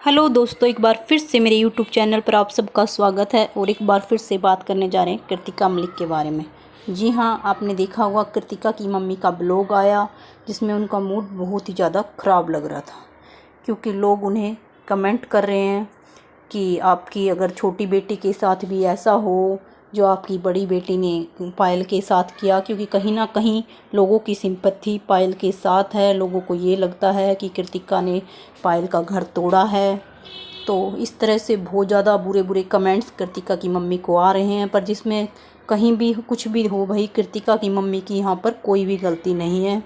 Hello दोस्तों, एक बार फिर से मेरे यूट्यूब चैनल पर आप सबका स्वागत है। और एक बार फिर से बात करने जा रहे हैं कृतिका मलिक के बारे में। जी हाँ, आपने देखा होगा कृतिका की मम्मी का ब्लॉग आया जिसमें उनका मूड बहुत ही ज़्यादा ख़राब लग रहा था, क्योंकि लोग उन्हें कमेंट कर रहे हैं कि आपकी अगर छोटी बेटी के साथ भी ऐसा हो जो आपकी बड़ी बेटी ने पायल के साथ किया, क्योंकि कहीं ना कहीं लोगों की सिंपैथी पायल के साथ है। लोगों को ये लगता है कि कृतिका ने पायल का घर तोड़ा है। तो इस तरह से बहुत ज़्यादा बुरे बुरे कमेंट्स कृतिका की मम्मी को आ रहे हैं, पर जिसमें कहीं भी कुछ भी हो भाई, कृतिका की मम्मी की यहाँ पर कोई भी गलती नहीं है,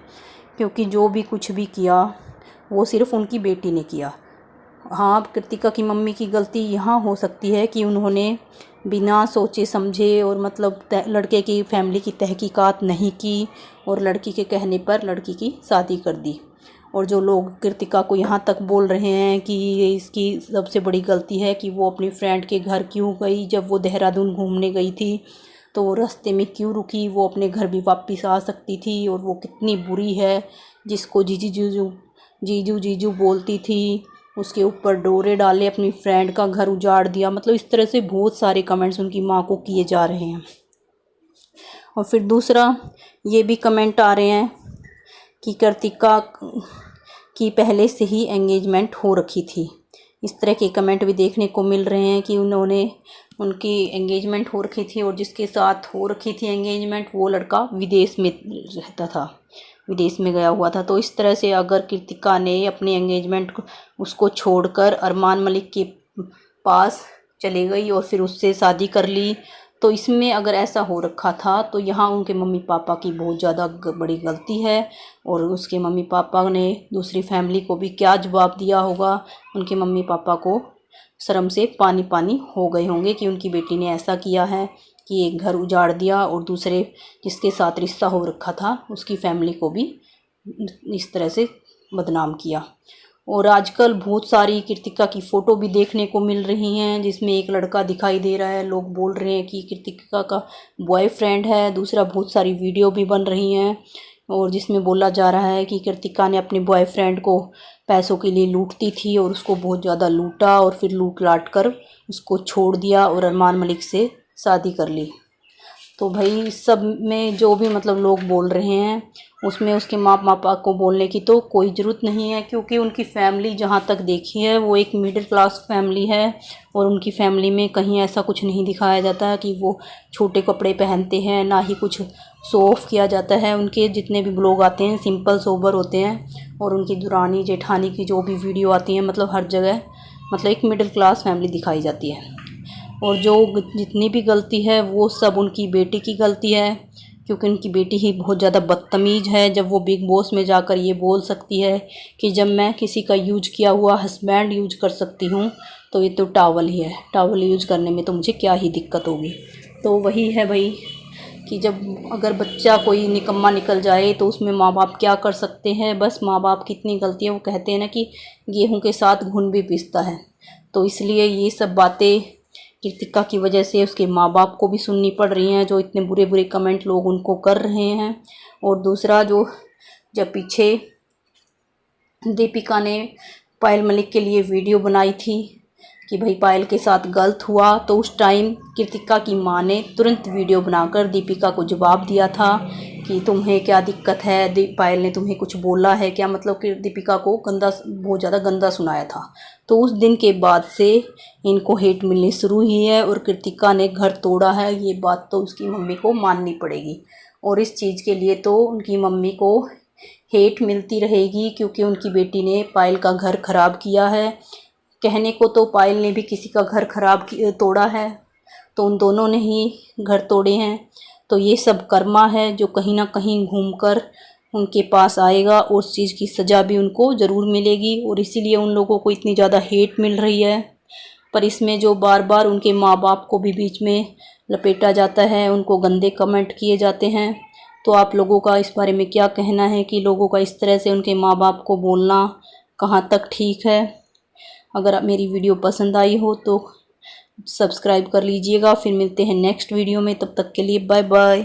क्योंकि जो भी कुछ भी किया वो सिर्फ़ उनकी बेटी ने किया। हाँ, कृतिका की मम्मी की गलती यहाँ हो सकती है कि उन्होंने बिना सोचे समझे और मतलब लड़के की फैमिली की तहकीकात नहीं की और लड़की के कहने पर लड़की की शादी कर दी। और जो लोग कृतिका को यहाँ तक बोल रहे हैं कि ये इसकी सबसे बड़ी गलती है कि वो अपनी फ्रेंड के घर क्यों गई, जब वो देहरादून घूमने गई थी तो वो रास्ते में क्यों रुकी, वो अपने घर भी वापस आ सकती थी। और वो कितनी बुरी है, जिसको जीजू जीजू जीजू जीजू बोलती थी, उसके ऊपर डोरे डाले, अपनी फ्रेंड का घर उजाड़ दिया। मतलब इस तरह से बहुत सारे कमेंट्स उनकी माँ को किए जा रहे हैं। और फिर दूसरा ये भी कमेंट आ रहे हैं कि कृतिका की पहले से ही एंगेजमेंट हो रखी थी। इस तरह के कमेंट भी देखने को मिल रहे हैं कि उनकी एंगेजमेंट हो रखी थी और जिसके साथ हो रखी थी एंगेजमेंट वो लड़का विदेश में रहता था, विदेश में गया हुआ था। तो इस तरह से अगर कृतिका ने अपनी एंगेजमेंट उसको छोड़कर अरमान मलिक के पास चली गई और फिर उससे शादी कर ली, तो इसमें अगर ऐसा हो रखा था तो यहाँ उनके मम्मी पापा की बहुत ज़्यादा बड़ी गलती है। और उसके मम्मी पापा ने दूसरी फैमिली को भी क्या जवाब दिया होगा, उनके मम्मी पापा को शर्म से पानी पानी हो गए होंगे कि उनकी बेटी ने ऐसा किया है कि एक घर उजाड़ दिया और दूसरे जिसके साथ रिश्ता हो रखा था उसकी फैमिली को भी इस तरह से बदनाम किया। और आजकल बहुत सारी कृतिका की फ़ोटो भी देखने को मिल रही हैं जिसमें एक लड़का दिखाई दे रहा है, लोग बोल रहे हैं कि कृतिका का बॉयफ्रेंड है। दूसरा बहुत सारी वीडियो भी बन रही हैं और जिसमें बोला जा रहा है कि कृतिका ने अपने बॉयफ्रेंड को पैसों के लिए लूटती थी और उसको बहुत ज़्यादा लूटा और फिर लूट लाट कर उसको छोड़ दिया और अरमान मलिक से शादी कर ली। तो भाई इस सब में जो भी मतलब लोग बोल रहे हैं उसमें उसके माँ पापा को बोलने की तो कोई ज़रूरत नहीं है, क्योंकि उनकी फ़ैमिली जहाँ तक देखी है वो एक मिडिल क्लास फैमिली है। और उनकी फ़ैमिली में कहीं ऐसा कुछ नहीं दिखाया जाता है कि वो छोटे कपड़े पहनते हैं, ना ही कुछ शो ऑफ किया जाता है। उनके जितने भी ब्लॉग आते हैं सिंपल सोबर होते हैं। और उनकी दुरानी जेठानी की जो भी वीडियो आती हैं मतलब हर जगह मतलब एक मिडिल क्लास फैमिली दिखाई जाती है। और जो जितनी भी गलती है वो सब उनकी बेटी की गलती है, क्योंकि उनकी बेटी ही बहुत ज़्यादा बदतमीज़ है। जब वो बिग बॉस में जाकर ये बोल सकती है कि जब मैं किसी का यूज किया हुआ हस्बैंड यूज कर सकती हूँ तो ये तो टावल ही है, टावल यूज करने में तो मुझे क्या ही दिक्कत होगी। तो वही है भाई कि जब अगर बच्चा कोई निकम्मा निकल जाए तो उसमें माँ बाप क्या कर सकते हैं। बस माँ बाप की इतनी गलती है, वो कहते हैं ना कि गेहूं के साथ घुन भी पिसता है। तो इसलिए ये सब बातें कृतिका की वजह से उसके माँ बाप को भी सुननी पड़ रही हैं, जो इतने बुरे बुरे कमेंट लोग उनको कर रहे हैं। और दूसरा जो जब पीछे दीपिका ने पायल मलिक के लिए वीडियो बनाई थी कि भाई पायल के साथ गलत हुआ, तो उस टाइम कृतिका की माँ ने तुरंत वीडियो बनाकर दीपिका को जवाब दिया था कि तुम्हें क्या दिक्कत है, पायल ने तुम्हें कुछ बोला है क्या, मतलब कि दीपिका को गंदा, बहुत ज़्यादा गंदा सुनाया था। तो उस दिन के बाद से इनको हेट मिलनी शुरू हुई है और कृतिका ने घर तोड़ा है, ये बात तो उसकी मम्मी को माननी पड़ेगी। और इस चीज़ के लिए तो उनकी मम्मी को हेट मिलती रहेगी, क्योंकि उनकी बेटी ने पायल का घर ख़राब किया है। कहने को तो पायल ने भी किसी का घर ख़राब तोड़ा है, तो उन दोनों ने ही घर तोड़े हैं। तो ये सब कर्मा है जो कहीं ना कहीं घूमकर उनके पास आएगा और उस चीज़ की सज़ा भी उनको ज़रूर मिलेगी। और इसीलिए उन लोगों को इतनी ज़्यादा हेट मिल रही है। पर इसमें जो बार बार उनके माँ बाप को भी बीच में लपेटा जाता है, उनको गंदे कमेंट किए जाते हैं। तो आप लोगों का इस बारे में क्या कहना है कि लोगों का इस तरह से उनके माँ बाप को बोलना कहाँ तक ठीक है? अगर आप मेरी वीडियो पसंद आई हो तो सब्सक्राइब कर लीजिएगा। फिर मिलते हैं नेक्स्ट वीडियो में, तब तक के लिए बाय बाय।